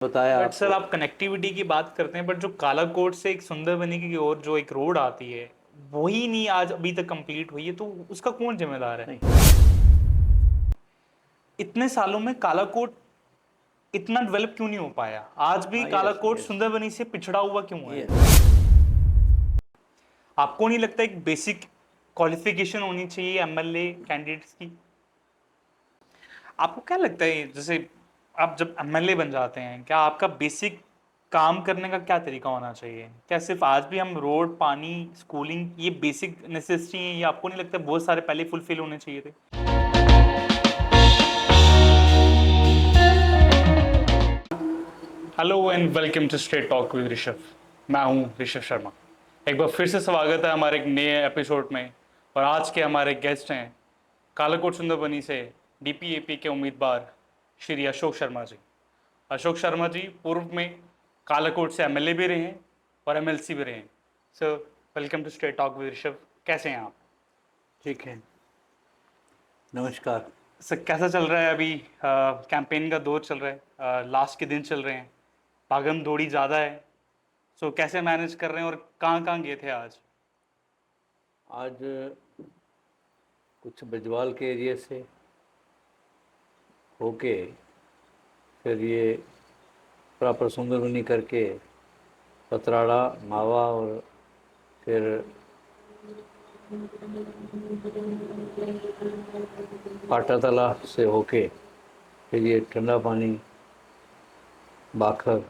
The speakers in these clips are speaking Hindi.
बताया बट सर आपको। आप कनेक्टिविटी की बात करते हैं, बट जो कालाकोट से एक सुंदरबनी की ओर जो एक रोड आती है वही नहीं आज अभी तक कंप्लीट हुई है, तो उसका कौन जिम्मेदार है? नहीं। इतने सालों में कालाकोट इतना डेवलप क्यों नहीं हो पाया? आज भी हाँ, यस कालाकोट यस सुंदरबनी से पिछड़ा हुआ क्यों है? यस। आपको नहीं लगता एक बेसिक क्वालिफिकेशन होनी चाहिए एमएलए कैंडिडेट्स की? आपको क्या लगता है, जैसे आप जब एमएलए बन जाते हैं, क्या आपका बेसिक काम करने का क्या तरीका होना चाहिए? क्या सिर्फ आज भी हम रोड, पानी, स्कूलिंग, ये बेसिक नेसेसिटी है, ये आपको नहीं लगता बहुत सारे पहले फुलफिल होने चाहिए थे? Hello and welcome to straight talk with Rishabh. मैं हूं ऋषभ शर्मा। एक बार फिर से स्वागत है हमारे एक नए एपिसोड में। और आज के हमारे गेस्ट हैं कालाकोट सुंदरबनी से डीपीएपी के उम्मीदवार श्री अशोक शर्मा जी। अशोक शर्मा जी पूर्व में कालाकोट से एमएलए भी रहे हैं और एमएलसी भी रहे हैं। Sir, welcome to straight talk with Rishabh. कैसे हैं आप? ठीक है, नमस्कार। सर, कैसा चल रहा है अभी? कैंपेन का दौर चल रहा है, लास्ट के दिन चल रहे हैं, भागम दौड़ी ज़्यादा है। सो कैसे मैनेज कर रहे हैं और कहाँ कहाँ गए थे आज? आज कुछ बिजवाल के एरिया से होके फिर ये प्रॉपर सुंदरबनी करके पतराड़ा, मावा और फिर पाटातला से होके फिर ये ठंडा पानी, बाखर,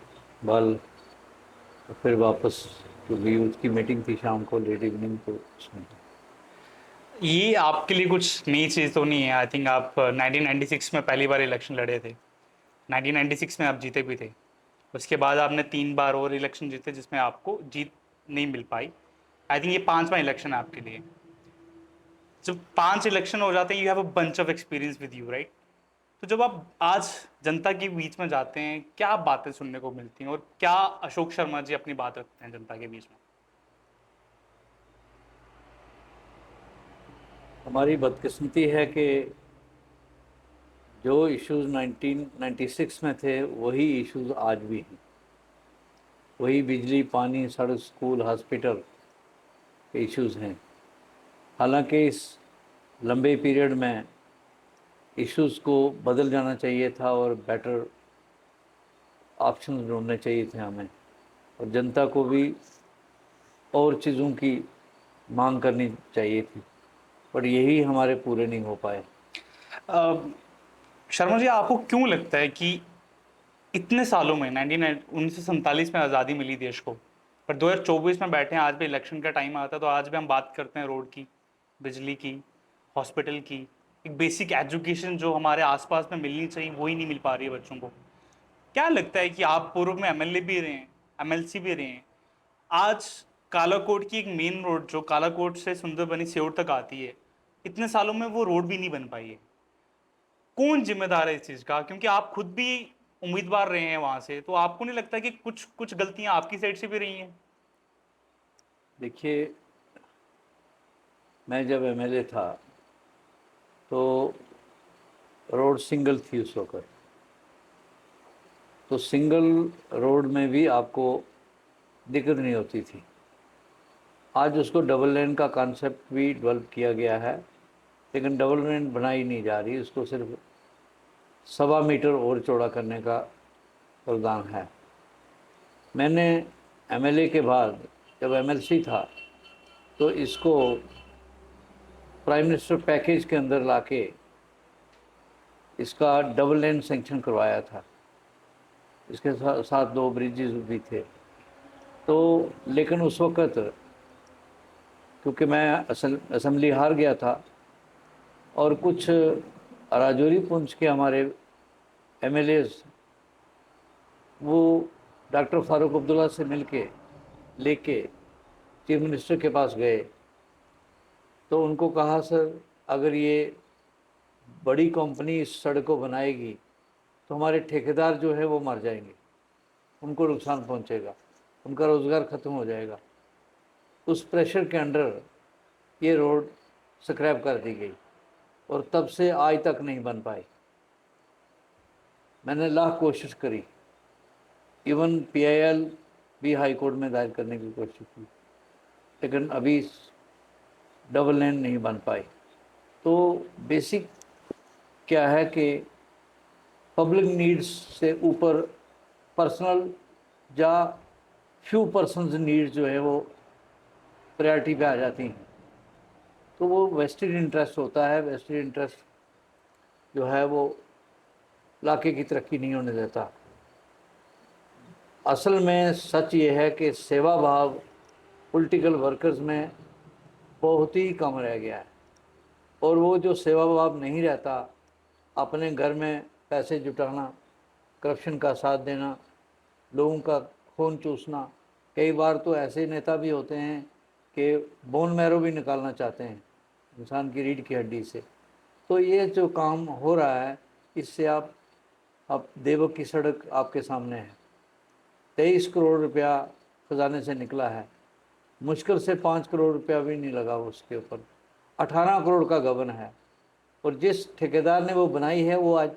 बल, और फिर वापस, क्योंकि यूथ की मीटिंग थी शाम को, लेट इवनिंग, तो उसमें। ये आपके लिए कुछ नई चीज़ तो नहीं है। आई थिंक आप 1996 में पहली बार इलेक्शन लड़े थे। 1996 में आप जीते भी थे। उसके बाद आपने 3 बार और इलेक्शन जीते जिसमें आपको जीत नहीं मिल पाई। आई थिंक ये 5वां इलेक्शन है आपके लिए। जब 5 इलेक्शन हो जाते हैं, you have a bunch of experience with you, right? तो जब आप आज जनता के बीच में जाते हैं, क्या बातें सुनने को मिलती हैं और क्या अशोक शर्मा जी अपनी बात रखते हैं जनता के बीच में? हमारी बदकिस्मती है कि जो इश्यूज 1996 में थे वही इश्यूज आज भी हैं। वही बिजली, पानी, सड़क, स्कूल, हॉस्पिटल के इश्यूज हैं। हालांकि इस लंबे पीरियड में इश्यूज को बदल जाना चाहिए था और बेटर ऑप्शन ढूंढने चाहिए थे हमें, और जनता को भी और चीज़ों की मांग करनी चाहिए थी, पर यही हमारे पूरे नहीं हो पाए। शर्मा जी, आपको क्यों लगता है कि इतने सालों में 1947 में आज़ादी मिली देश को, पर 2024 में बैठे हैं, आज भी इलेक्शन का टाइम आता है तो आज भी हम बात करते हैं रोड की, बिजली की, हॉस्पिटल की, एक बेसिक एजुकेशन जो हमारे आसपास में मिलनी चाहिए वही नहीं मिल पा रही है बच्चों को? क्या लगता है कि आप पूर्व में एमएलए भी रहे हैं, एमएलसी भी रहे हैं, आज कालाकोट की एक मेन रोड जो कालाकोट से सुंदरबनी सेउर तक आती है, इतने सालों में वो रोड भी नहीं बन पाई है? कौन जिम्मेदार है इस चीज का? क्योंकि आप खुद भी उम्मीदवार रहे हैं वहां से, तो आपको नहीं लगता कि कुछ कुछ गलतियां आपकी साइड से भी रही हैं? देखिए, मैं जब एमएलए था तो रोड सिंगल थी उस वक्त। तो सिंगल रोड में भी आपको दिक्कत नहीं होती थी। आज उसको डबल लेन का कॉन्सेप्ट भी डेवलप किया गया है, लेकिन डबल लेन बनाई नहीं जा रही, उसको सिर्फ 1.25 मीटर और चौड़ा करने का प्रावधान है। मैंने एमएलए के बाद जब एमएलसी था तो इसको प्राइम मिनिस्टर पैकेज के अंदर लाके इसका डबल लेन सेंक्शन करवाया था। इसके साथ 2 ब्रिजेस भी थे। तो लेकिन उस वक़्त, क्योंकि मैं असेंबली हार गया था और कुछ राजौरी पुंछ के हमारे एमएलएज वो डॉक्टर फारूक अब्दुल्ला से मिलके लेके चीफ मिनिस्टर के पास गए, तो उनको कहा, सर अगर ये बड़ी कंपनी इस सड़क को बनाएगी तो हमारे ठेकेदार जो है वो मर जाएंगे, उनको नुकसान पहुंचेगा, उनका रोज़गार ख़त्म हो जाएगा। उस प्रेशर के अंडर ये रोड स्क्रैप कर दी गई और तब से आज तक नहीं बन पाई। मैंने लाख कोशिश करी, इवन PIL भी हाई कोर्ट में दायर करने की कोशिश की, लेकिन अभी डबल लाइन नहीं बन पाई। तो बेसिक क्या है कि पब्लिक नीड्स से ऊपर पर्सनल या फ्यू पर्सन्स नीड्स जो है वो प्रायोरिटी पे आ जाती हैं। तो वो वेस्टेड इंटरेस्ट होता है, वेस्टेड इंटरेस्ट जो है वो इलाके की तरक्की नहीं होने देता। असल में सच ये है कि सेवा भाव पॉलिटिकल वर्कर्स में बहुत ही कम रह गया है, और वो जो सेवा भाव नहीं रहता, अपने घर में पैसे जुटाना, करप्शन का साथ देना, लोगों का खून चूसना, कई बार तो ऐसे नेता भी होते हैं कि बोन मैरो भी निकालना चाहते हैं इंसान की रीढ़ की हड्डी से। तो ये जो काम हो रहा है, इससे आप देवक की सड़क आपके सामने है, 23 करोड़ रुपया खजाने से निकला है, मुश्किल से 5 करोड़ रुपया भी नहीं लगा उसके ऊपर, 18 करोड़ का गबन है। और जिस ठेकेदार ने वो बनाई है वो आज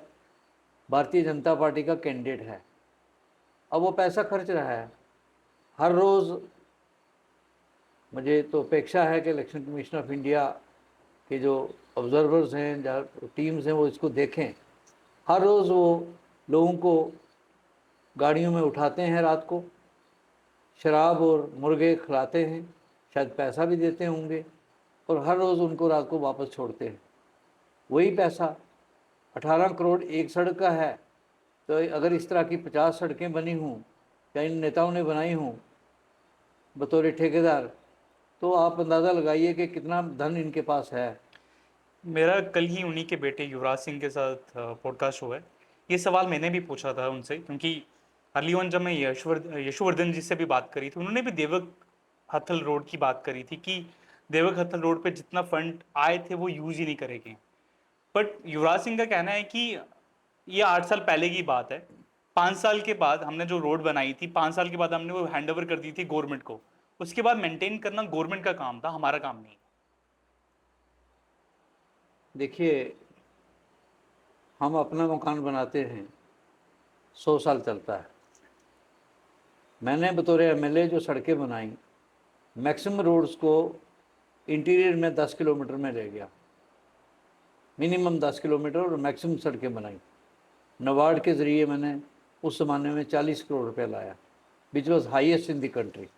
भारतीय जनता पार्टी का कैंडिडेट है। अब वो पैसा खर्च रहा है हर रोज़। मुझे तो अपेक्षा है कि इलेक्शन कमीशन ऑफ इंडिया के जो ऑब्जर्वर्स हैं, जो टीम्स हैं, वो इसको देखें। हर रोज़ वो लोगों को गाड़ियों में उठाते हैं, रात को शराब और मुर्गे खिलाते हैं, शायद पैसा भी देते होंगे, और हर रोज़ उनको रात को वापस छोड़ते हैं। वही पैसा 18 करोड़ एक सड़क का है। तो अगर इस तरह की 50 सड़कें बनी हों या इन नेताओं ने बनाई हों बतौर ठेकेदार, तो आप अंदाज़ा लगाइए कि कितना धन इनके पास है। मेरा कल ही उन्हीं के बेटे युवराज सिंह के साथ पॉडकास्ट हुआ है। ये सवाल मैंने भी पूछा था उनसे, क्योंकि अर्ली ऑन जब मैं यशवर्धन जी से भी बात करी थी, उन्होंने भी देवक हथल रोड की बात करी थी कि देवक हथल रोड पे जितना फंड आए थे वो यूज ही नहीं करे गए। बट युवराज सिंह का कहना है कि ये 8 साल पहले की बात है। 5 साल के बाद हमने जो रोड बनाई थी, 5 साल के बाद हमने वो हैंड ओवर कर दी थी गवर्नमेंट को। उसके बाद मेंटेन करना गवर्नमेंट का काम था, हमारा काम नहीं। देखिए, हम अपना मकान बनाते हैं, 100 साल चलता है। मैंने बतौर MLA जो सड़कें बनाई, मैक्सिमम रोड्स को इंटीरियर में 10 किलोमीटर में ले गया, मिनिमम 10 किलोमीटर, और मैक्सिमम सड़कें बनाई। नबार्ड के ज़रिए मैंने उस ज़माने में 40 करोड़ रुपया लाया, which was highest in the country.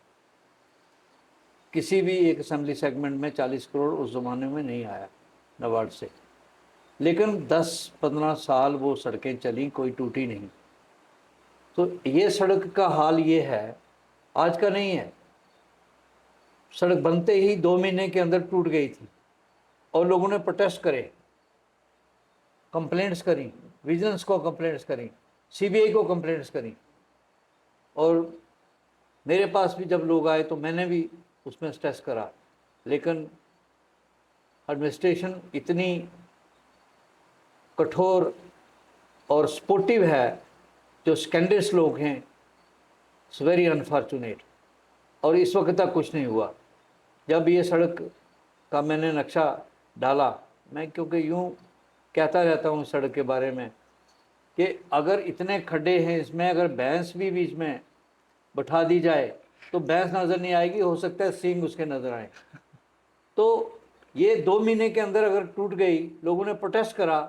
किसी भी एक असेंबली सेगमेंट में 40 करोड़ उस ज़माने में नहीं आया नबार्ड से। लेकिन 10-15 साल वो सड़कें चली, कोई टूटी नहीं। तो ये सड़क का हाल ये है, आज का नहीं है। सड़क बनते ही 2 महीने के अंदर टूट गई थी, और लोगों ने प्रोटेस्ट करे, कंप्लेंट्स करी, विजिलेंस को कंप्लेंट्स करी, CBI को कंप्लेंट्स करी। और मेरे पास भी जब लोग आए तो मैंने भी उसमें स्ट्रेस करा, लेकिन एडमिनिस्ट्रेशन इतनी कठोर और सपोर्टिव है, जो स्कैंडल्स लोग हैं, इट्स वेरी अनफॉर्चुनेट। और इस वक्त तक कुछ नहीं हुआ। जब ये सड़क का मैंने नक्शा डाला, मैं क्योंकि यूँ कहता रहता हूँ सड़क के बारे में कि अगर इतने खड्डे हैं इसमें, अगर भैंस भी बीच में बैठा दी जाए तो भैंस नज़र नहीं आएगी, हो सकता है सींग उसके नज़र आए। तो ये 2 महीने के अंदर अगर टूट गई, लोगों ने प्रोटेस्ट करा,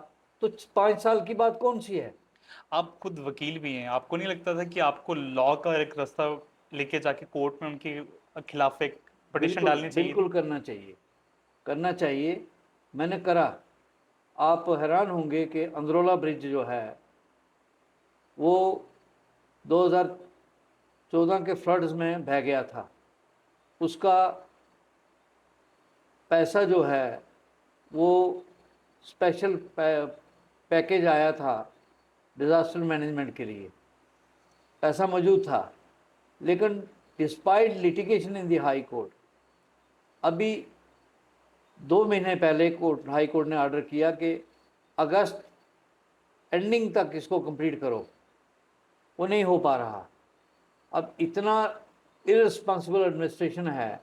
तो 5 साल की बात कौन सी है। आप खुद वकील भी हैं, आपको नहीं लगता था कि आपको लॉ का एक रास्ता लेके जाके कोर्ट में उनके खिलाफ एक पिटीशन बिल्कुल डालनी चाहिए बिल्कुल थी? करना चाहिए, करना चाहिए। मैंने करा। आप हैरान होंगे कि अंदरोला ब्रिज जो है वो 2014 के फ्लड्स में बह गया था। उसका पैसा जो है वो स्पेशल पैकेज आया था डिज़ास्टर मैनेजमेंट के लिए, पैसा मौजूद था। लेकिन despite litigation in the high court, अभी 2 महीने पहले हाई कोर्ट ने ऑर्डर किया कि अगस्त एंडिंग तक इसको कंप्लीट करो, वो नहीं हो पा रहा। अब इतना इररिस्पॉन्सिबल एडमिनिस्ट्रेशन है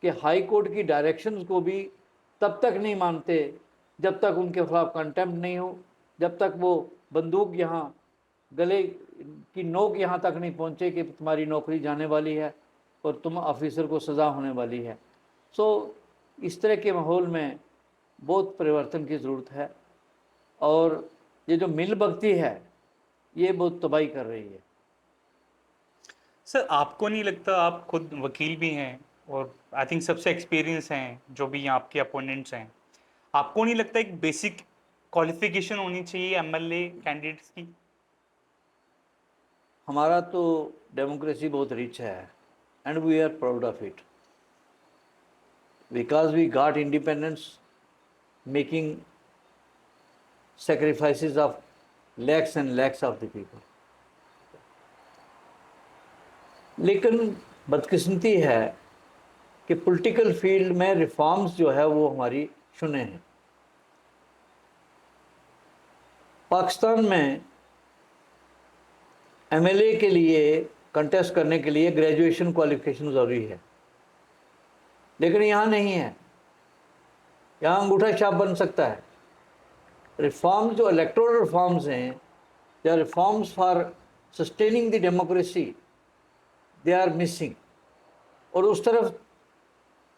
कि हाई कोर्ट की डायरेक्शंस को भी तब तक नहीं मानते जब तक उनके खिलाफ कंटेम्प्ट नहीं हो, जब तक वो बंदूक यहाँ गले की नोक यहाँ तक नहीं पहुँचे कि तुम्हारी नौकरी जाने वाली है और तुम ऑफिसर को सज़ा होने वाली है। सो इस तरह के माहौल में बहुत परिवर्तन की ज़रूरत है, और ये जो मिल भगती है ये बहुत तबाही कर रही है। सर आपको नहीं लगता, आप खुद वकील भी हैं और आई थिंक सबसे एक्सपीरियंस हैं जो भी यहाँ आपके अपोनेंट्स हैं, आपको नहीं लगता एक बेसिक क्वालिफिकेशन होनी चाहिए एमएलए कैंडिडेट्स की? हमारा तो डेमोक्रेसी बहुत रिच है and we are proud of it, because we got independence making sacrifices of lakhs and lakhs of the people। लेकिन बदकिस्मती है कि पॉलिटिकल फील्ड में रिफॉर्म्स जो है वो हमारी सुने हैं। पाकिस्तान में एमएलए के लिए कंटेस्ट करने के लिए ग्रेजुएशन क्वालिफिकेशन ज़रूरी है, लेकिन यहाँ नहीं है। यहाँ अंगूठा छाप बन सकता है। रिफॉर्म्स जो इलेक्टोरल रिफॉर्म्स हैं, या reforms for sustaining the democracy, they are missing, और उस तरफ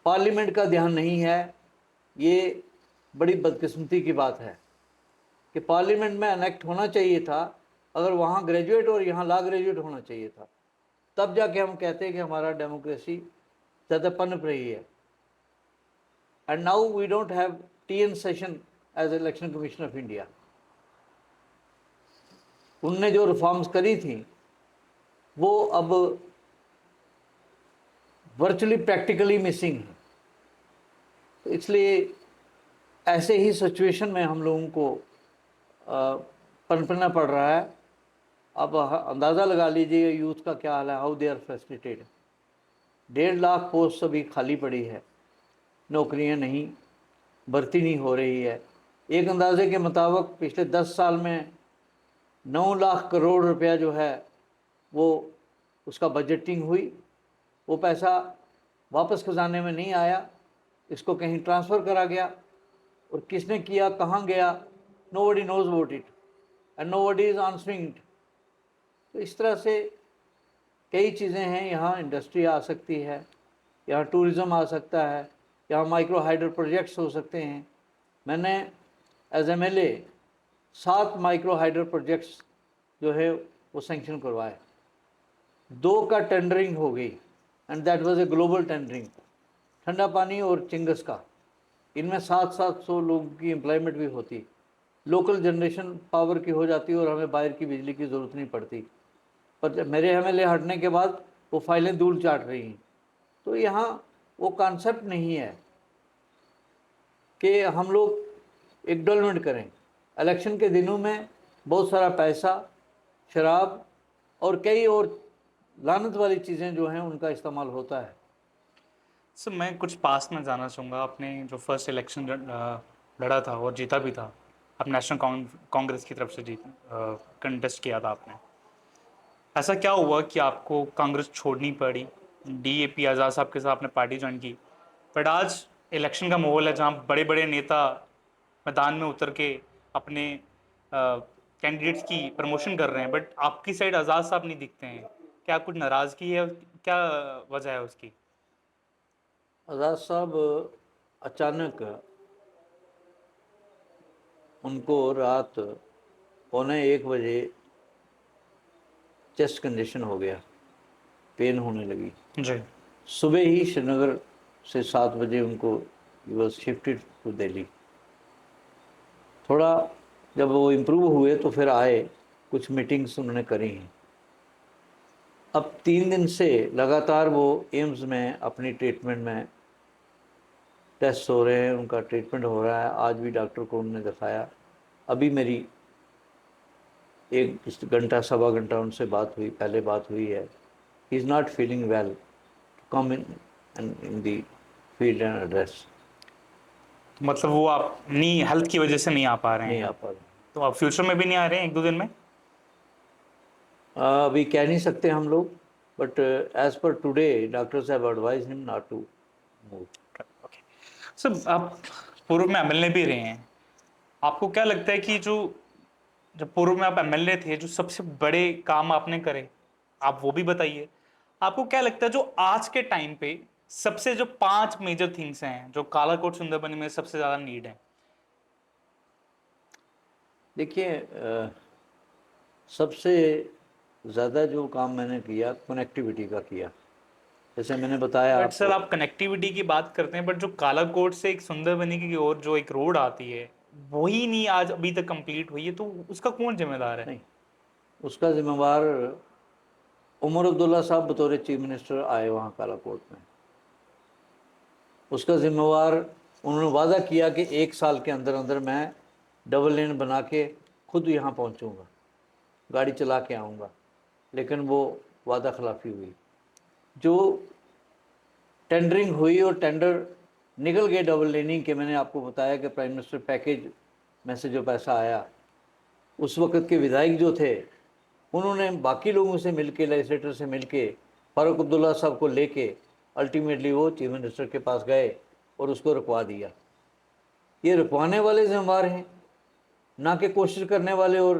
पार्लियामेंट का ध्यान नहीं है। ये बड़ी बदकिस्मती की बात है कि पार्लियामेंट में एनेक्ट होना चाहिए था, अगर वहाँ ग्रेजुएट और यहाँ ला ग्रेजुएट होना चाहिए था, तब जाके हम कहते हैं कि हमारा डेमोक्रेसी ज़्यादा पनप रही है। And now we don't have TN Seshan as Election Commission of India. उनने जो रिफॉर्म्स करी थी वो अब वर्चुअली प्रैक्टिकली मिसिंग है। तो इसलिए ऐसे ही सिचुएशन में हम लोगों को पनपना पड़ रहा है। अब अंदाज़ा लगा लीजिए यूथ का क्या हाल है, how they are frustrated. 1.5 lakh post अभी खाली पड़ी है, नौकरियां नहीं, भर्ती नहीं हो रही है। एक अंदाजे के मुताबिक पिछले 10 साल में 9 लाख करोड़ रुपया जो है वो उसका बजटिंग हुई, वो पैसा वापस खजाने में नहीं आया, इसको कहीं ट्रांसफ़र करा गया, और किसने किया, कहाँ गया, nobody knows about it and nobody is answering it. तो इस तरह से कई चीज़ें हैं। यहाँ इंडस्ट्री आ सकती है, यहाँ टूरिज़म आ सकता है, यहाँ माइक्रो हाइडल प्रोजेक्ट्स हो सकते हैं। मैंने as MLA 7 micro hydel projects जो है वो सेंक्शन करवाए। 2 का टेंडरिंग हो गई and that was a global tendering, ठंडा पानी और चिंगस का। इनमें 700 लोगों की एम्प्लॉयमेंट भी होती, लोकल जनरेशन पावर की हो जाती और हमें बाहर की बिजली की ज़रूरत नहीं पड़ती। पर मेरे एमएलए हटने के बाद वो फाइलें धूल चाट रही हैं। तो यहाँ वो कॉन्सेप्ट नहीं है कि हम लोग एक डेवलपमेंट करें। इलेक्शन के दिनों में बहुत सारा पैसा, शराब और कई और लानत वाली चीज़ें जो हैं उनका इस्तेमाल होता है। सर मैं कुछ पास में जाना चाहूँगा। आपने जो फर्स्ट इलेक्शन लड़ा था और जीता भी था, आप नेशनल कांग्रेस की तरफ से कंटेस्ट किया था आपने। ऐसा क्या हुआ कि आपको कांग्रेस छोड़नी पड़ी? डीएपी आज़ाद साहब के साथ आपने पार्टी ज्वाइन की, बट आज इलेक्शन का माहौल है जहाँ बड़े बड़े नेता मैदान में उतर के अपने कैंडिडेट्स की प्रमोशन कर रहे हैं, बट आपकी साइड आज़ाद साहब नहीं दिखते हैं। क्या कुछ नाराज़गी है? क्या वजह है उसकी? आज़ाद साहब अचानक उनको रात 1:45 चेस्ट कंजेशन हो गया, पेन होने लगी। जी। सुबह ही श्रीनगर से 7 बजे उनको वॉज शिफ्टेड टू दिल्ली। थोड़ा जब वो इम्प्रूव हुए तो फिर आए, कुछ मीटिंग्स उन्होंने करी हैं। अब 3 दिन से लगातार वो एम्स में अपनी ट्रीटमेंट में टेस्ट हो रहे हैं, उनका ट्रीटमेंट हो रहा है। आज भी डॉक्टर को उन्होंने दिखाया। अभी मेरी 1 घंटा सवा घंटा उनसे बात हुई, पहले बात हुई है। He is not feeling well to come in the field and address. मतलब वो आप नहीं, हेल्थ की वजह से नहीं आ पा रहे नहीं हैं? आ पा रहे। तो आप फ्यूचर में भी नहीं आ रहे हैं 1-2 दिन में? अभी कह नहीं सकते हम लोग, but as per today doctors have advised him not to move. Okay sir, आप पूर्व में एमएलए भी रहे हैं, आपको क्या लगता है कि जो जब पूर्व में आप एमएलए थे, जो सबसे बड़े काम आपने करे, आप वो भी बताइए। आपको क्या लगता है जो आज के टाइम पे सबसे जो 5 मेजर थिंग्स हैं जो कालाकोट सुंदरबनी में सबसे ज्यादा नीड है? देखिए, सबसे ज़्यादा जो काम मैंने किया कनेक्टिविटी का किया। जैसे मैंने बताया बट सर, आपको। आप कनेक्टिविटी की बात करते हैं, बट जो कालाकोट से एक सुंदरबनी की ओर जो एक रोड आती है, वही नहीं आज अभी तक कंप्लीट हुई है, तो उसका कौन जिम्मेदार है? नहीं, उसका जिम्मेवार उमर अब्दुल्ला साहब बतौर चीफ मिनिस्टर आए वहाँ कालाकोट में। उसका जिम्मेवार, उन्होंने वादा किया कि 1 साल के अंदर अंदर मैं डबल लेन बना के खुद यहाँ पहुँचूँगा, गाड़ी चला के आऊँगा, लेकिन वो वादा खिलाफ़ी हुई। जो टेंडरिंग हुई और टेंडर निकल गए डबल लेनिंग के, मैंने आपको बताया कि प्राइम मिनिस्टर पैकेज में से जो पैसा आया, उस वक़्त के विधायक जो थे उन्होंने बाकी लोगों से मिलके, लेजिस्लेटर से मिलके, फारूक अब्दुल्ला साहब को लेके अल्टीमेटली वो चीफ मिनिस्टर के पास गए और उसको रुकवा दिया। ये रुकवाने वाले जिम्मेवार हैं, ना कि कोशिश करने वाले और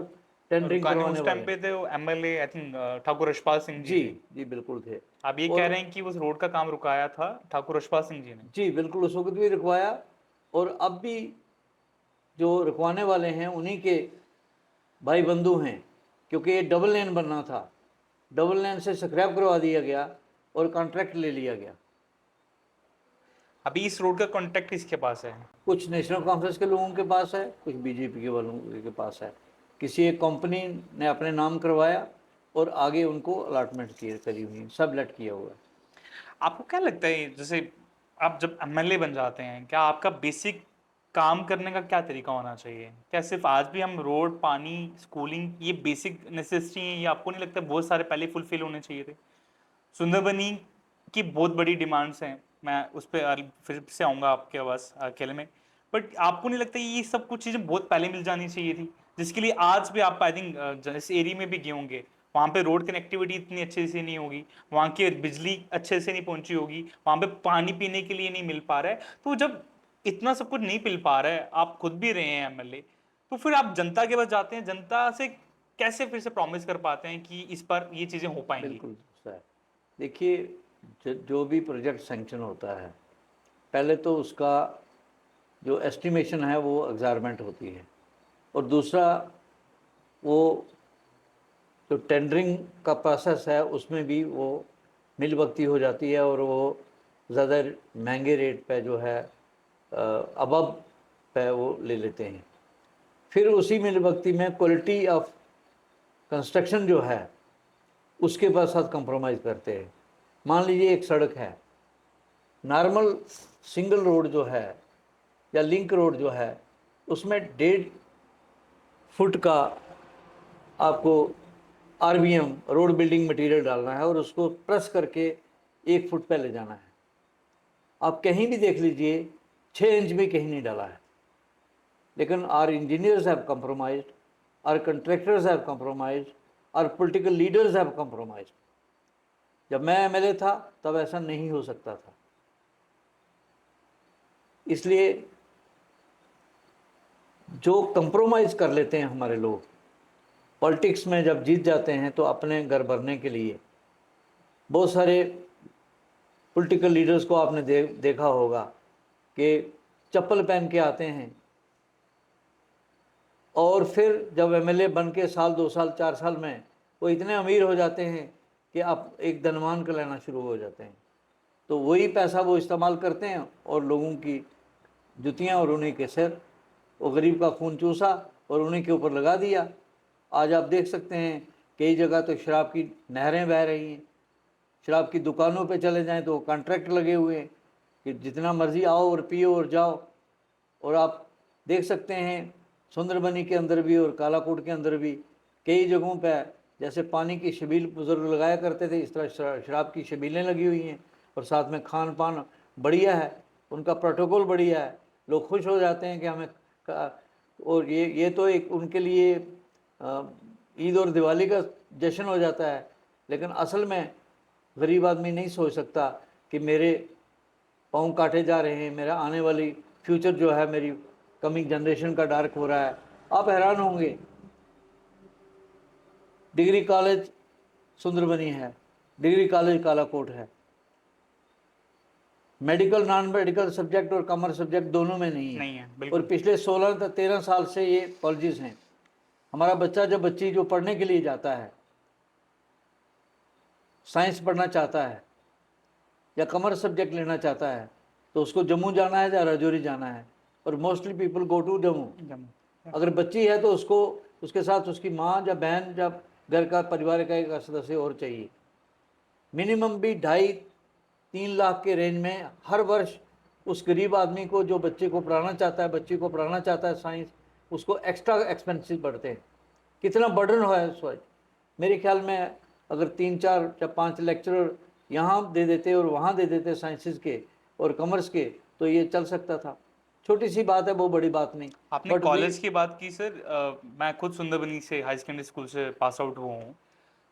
टेंडरिंग रुकानी करवाने उस टाइम वाले। पे थे वो MLA, I think Thakur Yashpal Singh ji ji थे। जी बिल्कुल थे। आप ये कह और रहे हैं कि उस रोड का काम रुकाया था ठाकुर यशपाल सिंह जी ने? जी बिल्कुल, उस वक्त भी रुकवाया, और अब भी जो रुकवाने वाले हैं उन्हीं के भाई बंधु हैं, क्योंकि ये डबल लेन बनना था। डबल लेन से स्क्रैप करवा दिया गया और कॉन्ट्रैक्ट ले लिया गया। अभी इस रोड का कॉन्ट्रैक्ट किसके पास है? कुछ नेशनल कॉन्फ्रेंस के लोगों के पास है, कुछ बीजेपी के वालों के पास है। किसी एक कंपनी ने अपने नाम करवाया और आगे उनको अलॉटमेंट करी हुई है, सब लेट किया हुआ है। आपको क्या लगता है, जैसे आप जब एमएलए बन जाते हैं, क्या आपका बेसिक काम करने का क्या तरीका होना चाहिए? क्या सिर्फ आज भी हम रोड, पानी, स्कूलिंग, ये बेसिक नेसेसिटी हैं, ये आपको नहीं लगता बहुत सारे पहले फुलफिल होने चाहिए थे? सुंदरबनी की बहुत बड़ी डिमांड्स हैं, मैं उस पर फिर से आऊँगा आपके आवाज़ अकेले में। बट आपको नहीं लगता ये सब कुछ चीज़ें बहुत पहले मिल जानी चाहिए थी, जिसके लिए आज भी आप आई थिंक जिस एरिया में भी गए होंगे, वहाँ पे रोड कनेक्टिविटी इतनी अच्छे से नहीं होगी, वहाँ की बिजली अच्छे से नहीं पहुँची होगी, वहाँ पे पानी पीने के लिए नहीं मिल पा रहा है। तो जब इतना सब कुछ नहीं मिल पा रहा है, आप खुद भी रहे हैं एमएलए, तो फिर आप जनता के पास जाते हैं, जनता से कैसे फिर से प्रॉमिस कर पाते हैं कि इस पर ये चीज़ें हो पाएंगी? बिल्कुल सर, देखिए, जो भी प्रोजेक्ट सैंक्शन होता है, पहले तो उसका जो एस्टिमेशन है वो एग्जारमेंट होती है, और दूसरा वो जो टेंडरिंग का प्रोसेस है उसमें भी वो मिलबख्ती हो जाती है, और वो ज़्यादा महंगे रेट पे जो है अबव पे वो ले लेते हैं। फिर उसी मिलबख्ती में क्वालिटी ऑफ कंस्ट्रक्शन जो है उसके पास साथ कंप्रोमाइज़ करते हैं। मान लीजिए एक सड़क है, नॉर्मल सिंगल रोड जो है या लिंक रोड जो है, उसमें 1.5 फुट का आपको आरबीएम रोड बिल्डिंग मटेरियल डालना है और उसको प्रेस करके 1 फुट पे ले जाना है। आप कहीं भी देख लीजिए, 6 इंच भी कहीं नहीं डाला है। लेकिन are engineers have compromised, are contractors have compromised, are political leaders have compromised। जब मैं एमएलए था तब ऐसा नहीं हो सकता था। इसलिए जो कंप्रोमाइज़ कर लेते हैं हमारे लोग, पॉलिटिक्स में जब जीत जाते हैं तो अपने घर भरने के लिए, बहुत सारे पॉलिटिकल लीडर्स को आपने देखा होगा कि चप्पल पहन के आते हैं, और फिर जब एमएलए बन के साल 2 साल 4 साल में वो इतने अमीर हो जाते हैं कि आप एक धनवान का लेना शुरू हो जाते हैं। तो वही पैसा वो इस्तेमाल करते हैं और लोगों की जुतियां और उन्हीं के सिर, वो गरीब का खून चूसा और उन्हीं के ऊपर लगा दिया। आज आप देख सकते हैं कई जगह तो शराब की नहरें बह रही हैं। शराब की दुकानों पे चले जाएं तो कॉन्ट्रैक्ट लगे हुए हैं कि जितना मर्ज़ी आओ और पियो और जाओ। और आप देख सकते हैं सुंदरबनी के अंदर भी और कालाकोट के अंदर भी कई जगहों पे, जैसे पानी की शबील बुज़ुर्ग लगाया करते थे, इस तरह शराब की शबीलें लगी हुई हैं, और साथ में खान पान बढ़िया है, उनका प्रोटोकॉल बढ़िया है। लोग खुश हो जाते हैं कि हमें और ये तो एक उनके लिए ईद और दिवाली का जश्न हो जाता है। लेकिन असल में गरीब आदमी नहीं सोच सकता कि मेरे पाँव काटे जा रहे हैं, मेरा आने वाली फ्यूचर जो है, मेरी कमिंग जनरेशन का डार्क हो रहा है। आप हैरान होंगे डिग्री कॉलेज सुंदरबनी है, डिग्री कॉलेज कालाकोट है। मेडिकल नॉन मेडिकल सब्जेक्ट और कॉमर्स सब्जेक्ट दोनों में नहीं है। नहीं है और बिल्कुल। पिछले 16 13 साल से ये कॉलेजेस हैं। हमारा बच्चा जब बच्ची जो पढ़ने के लिए जाता है, साइंस पढ़ना चाहता है या कॉमर्स सब्जेक्ट लेना चाहता है, तो उसको जम्मू जाना है या राजौरी जाना है, और mostly people go to Jammu. Jammu. अगर बच्ची है तो उसको उसके साथ उसकी माँ या बहन या घर का परिवार का एक सदस्य और चाहिए। मिनिमम भी 2.5 3 लाख के रेंज में हर वर्ष उस गरीब आदमी को जो बच्चे को पढ़ाना चाहता है, बच्ची को पढ़ाना चाहता है साइंस, उसको एक्स्ट्रा एक्सपेंसिव बढ़ते हैं। कितना बर्डन हुआ है उस वक्त। मेरे ख्याल में अगर 3 4 या 5 लेक्चरर यहाँ दे देते और वहाँ दे देते साइंसेस के और कॉमर्स के, तो ये चल सकता था। छोटी सी बात है, वो बड़ी बात नहीं। आपने बट कॉलेज की बात की सर, मैं खुद सुंदरबनी से हाई सेकेंडरी स्कूल से पास आउट हुआ हूँ।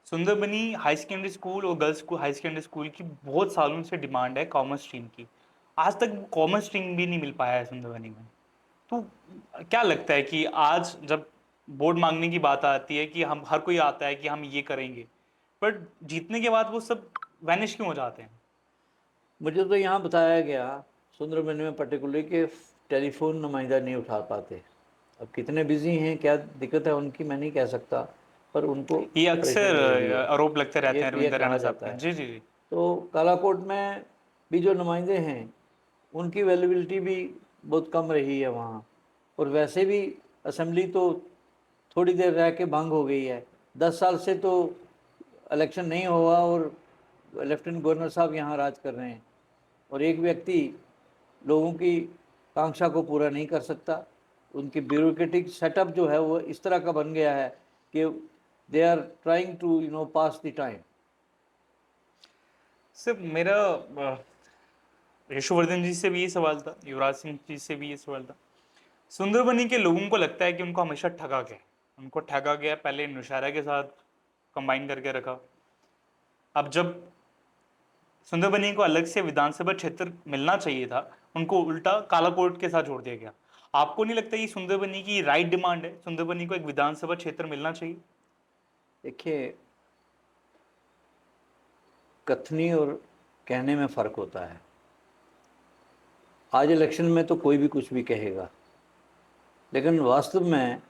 सुंदरबनी हाई सेकेंडरी स्कूल और girls school high secondary school की बहुत सालों से डिमांड है कॉमर्स स्ट्रीम की। आज तक कॉमर्स स्ट्रीम भी नहीं मिल पाया है सुंदरबनी में। तो क्या लगता है कि आज जब बोर्ड मांगने की बात आती है कि हम हर कोई आता है कि हम ये करेंगे, बट जीतने के बाद वो सब वैनिश क्यों हो जाते हैं? मुझे तो यहाँ बताया गया सुंदरबनी में पर्टिकुलरली कि टेलीफोन नुमाइंदा नहीं उठा पाते। अब कितने बिजी हैं, क्या दिक्कत है उनकी, मैं नहीं कह सकता, पर उनको ये अक्सर परेशानी हो रही है, आरोप लगते रहते हैं ये रविंद्र कहा रैना साहब जाता पे। है। जी जी जी। तो कालाकोट में भी जो नुमाइंदे हैं उनकी अवेलेबिलिटी भी बहुत कम रही है वहाँ। और वैसे भी असेंबली तो थोड़ी देर रह के भंग हो गई है। 10 साल से तो इलेक्शन नहीं हुआ और लेफ्टिनेंट गवर्नर साहब यहाँ राज कर रहे हैं, और एक व्यक्ति लोगों की कांक्षा को पूरा नहीं कर सकता। उनकी ब्यूरोक्रेटिक सेटअप जो है वो इस तरह का बन गया है कि they are trying to pass the time. सिर्फ मेरा यशोवर्धन जी से भी ये सवाल था, युवराज सिंह जी से भी ये सवाल था। सुंदरबनी के लोगों को लगता है कि उनको हमेशा ठगा गया, उनको ठगा गया। पहले नौशहरा के साथ कंबाइन करके रखा, अब जब सुंदरबनी को अलग से विधानसभा क्षेत्र मिलना चाहिए था, उनको उल्टा कालाकोट के साथ जोड़ दिया गया। आपको नहीं लगता ये सुंदरबनी की राइट डिमांड है, सुंदरबनी को एक विधानसभा क्षेत्र मिलना चाहिए? देखिए, कथनी और कहने में फ़र्क होता है। आज इलेक्शन में तो कोई भी कुछ भी कहेगा, लेकिन वास्तव में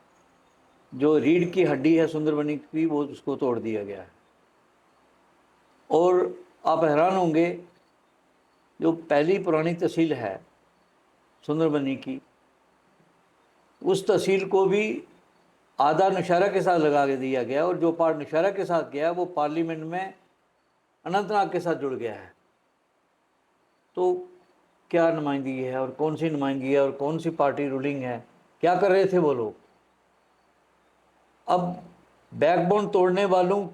जो रीढ़ की हड्डी है सुंदरबनी की, वो उसको तोड़ दिया गया है। और आप हैरान होंगे, जो पहली पुरानी तहसील है सुंदरबनी की, उस तहसील को भी आधा नौशहरा के साथ लगा के दिया गया, और जो पार्ट नौशहरा के साथ गया वो पार्लियामेंट में अनंतनाग के साथ जुड़ गया है। तो क्या नुमाइंदगी है और कौन सी नुमाइंदगी है और कौन सी पार्टी रूलिंग है, क्या कर रहे थे वो लोग? अब बैकबोन तोड़ने वालों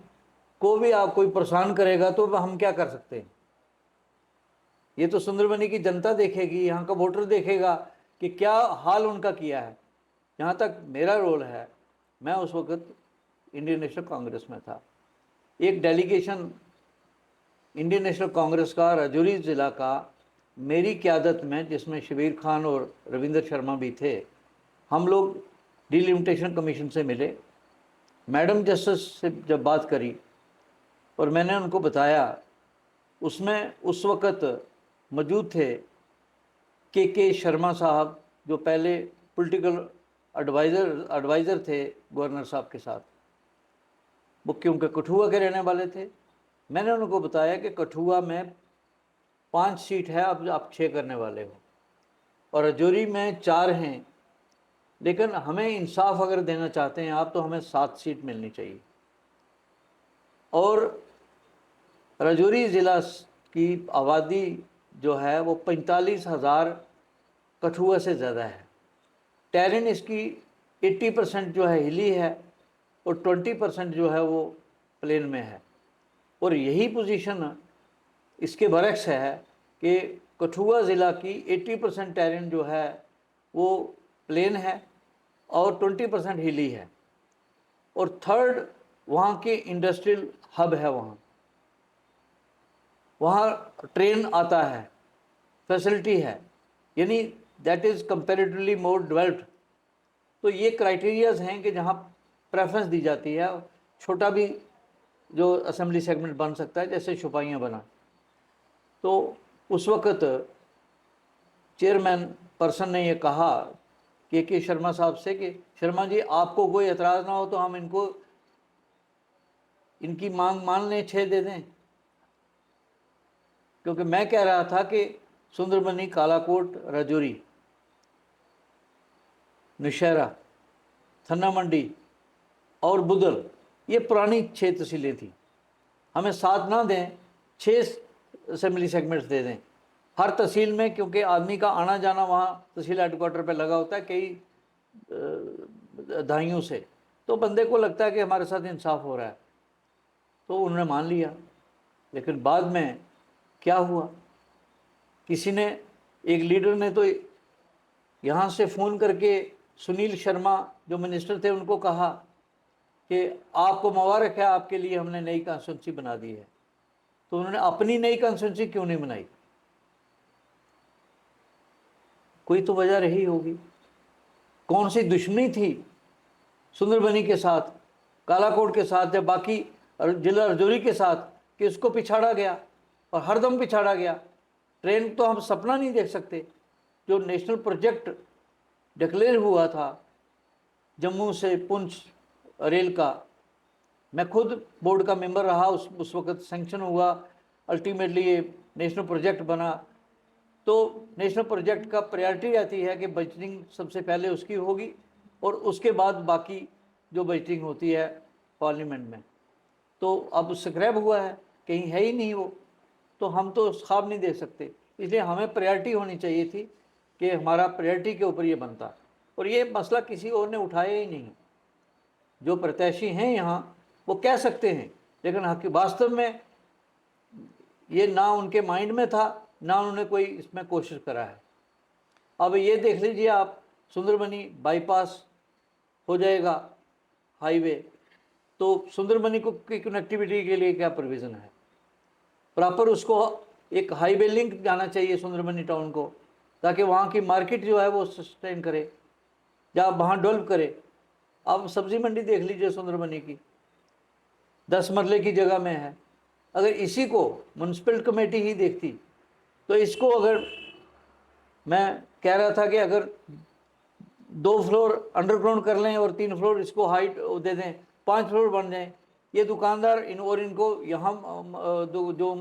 को भी आप कोई परेशान करेगा तो हम क्या कर सकते हैं? ये तो सुंदरबनी की जनता देखेगी, यहाँ का वोटर देखेगा कि क्या हाल उनका किया है। जहाँ तक मेरा रोल है, मैं उस वक्त इंडियन नेशनल कांग्रेस में था। एक डेलीगेशन इंडियन नेशनल कांग्रेस का राजौरी ज़िला का मेरी क़यादत में, जिसमें शबीर खान और रविंद्र शर्मा भी थे, हम लोग डिलिमिटेशन कमीशन से मिले। मैडम जस्टिस से जब बात करी और मैंने उनको बताया, उसमें उस वक़्त मौजूद थे के शर्मा साहब, जो पहले पॉलिटिकल एडवाइज़र थे गवर्नर साहब के साथ। वो क्योंकि कठुआ के रहने वाले थे। मैंने उनको बताया कि कठुआ में 5 सीट है, अब आप 6 करने वाले हो, और राजौरी में 4 हैं, लेकिन हमें इंसाफ अगर देना चाहते हैं आप, तो हमें 7 सीट मिलनी चाहिए। और राजौरी ज़िला की आबादी जो है वो 45,000 कठुआ से ज़्यादा है। टेरेन इसकी 80% जो है हिली है और 20% जो है वो प्लेन में है। और यही पोजीशन इसके बरक्स है कि कठुआ ज़िला की 80% टेरेन जो है वो प्लेन है और 20% हिली है। और थर्ड वहाँ के इंडस्ट्रियल हब है, वहाँ ट्रेन आता है, फैसिलिटी है, यानी that is comparatively more developed. तो ये क्राइटेरियाज़ हैं कि जहाँ प्रेफरेंस दी जाती है। छोटा भी जो असेंबली सेगमेंट बन सकता है, जैसे छुपाइयाँ बना। तो उस वक़्त चेयरमैन पर्सन ने ये कहा के शर्मा साहब से कि शर्मा जी, आपको कोई एतराज़ ना हो तो हम इनको इनकी मांग मान लें, 6 दे दें। क्योंकि मैं कह रहा था कि सुंदरबनी, कालाकोट, राजौरी, नौशहरा, थन्ना मंडी और बुदल, ये पुरानी 6 तहसीलें थी। हमें 7 ना दें, 6 असेंबली सेगमेंट्स दे दें हर तहसील में, क्योंकि आदमी का आना जाना वहाँ तहसील हेडक्वार्टर पे लगा होता है कई दहाइयों से। तो बंदे को लगता है कि हमारे साथ इंसाफ हो रहा है, तो उन्होंने मान लिया। लेकिन बाद में क्या हुआ, किसी ने, एक लीडर ने तो यहाँ से फ़ोन करके सुनील शर्मा जो मिनिस्टर थे उनको कहा कि आपको मुबारक है, आपके लिए हमने नई कॉन्स्टिट्यूंसी बना दी है। तो उन्होंने अपनी नई कॉन्स्टिट्यूंसी क्यों नहीं बनाई? कोई तो वजह रही होगी। कौन सी दुश्मनी थी सुंदरबनी के साथ, कालाकोट के साथ या बाकी जिला राजौरी के साथ, कि उसको पिछाड़ा गया और हरदम पिछाड़ा गया। ट्रेन तो हम सपना नहीं देख सकते। जो नेशनल प्रोजेक्ट डिक्लेयर हुआ था जम्मू से पुंछ रेल का, मैं खुद बोर्ड का मेंबर रहा, उस वक्त सैंक्शन हुआ, अल्टीमेटली ये नेशनल प्रोजेक्ट बना। तो नेशनल प्रोजेक्ट का प्रायोरिटी रहती है कि बजटिंग सबसे पहले उसकी होगी और उसके बाद बाकी जो बजटिंग होती है पार्लियामेंट में। तो अब स्क्रैप हुआ है, कहीं है ही नहीं वो, तो हम तो ख्वाब नहीं देख सकते। इसलिए हमें प्रायोरिटी होनी चाहिए थी कि हमारा प्रायोरिटी के ऊपर ये बनता, और ये मसला किसी और ने उठाया ही नहीं। जो प्रत्याशी हैं यहाँ वो कह सकते हैं, लेकिन वास्तव में ये ना उनके माइंड में था, ना उन्होंने कोई इसमें कोशिश करा है। अब ये देख लीजिए आप, सुंदरबनी बाईपास हो जाएगा हाईवे, तो सुंदरबनी को की कनेक्टिविटी के लिए क्या प्रोविज़न है? प्रॉपर उसको एक हाईवे लिंक जाना चाहिए सुंदरबनी टाउन को, ताकि वहाँ की मार्केट जो है वो सस्टेन करे या वहाँ डेवलप करे। अब सब्ज़ी मंडी देख लीजिए सुंदरबनी की, 10 मरले की जगह में है। अगर इसी को म्यूनसिपल कमेटी ही देखती, तो इसको अगर, मैं कह रहा था कि अगर 2 फ्लोर अंडरग्राउंड कर लें और 3 फ्लोर इसको हाइट दे दें, 5 फ्लोर बन जाएं, ये दुकानदार इनको यहाँ जो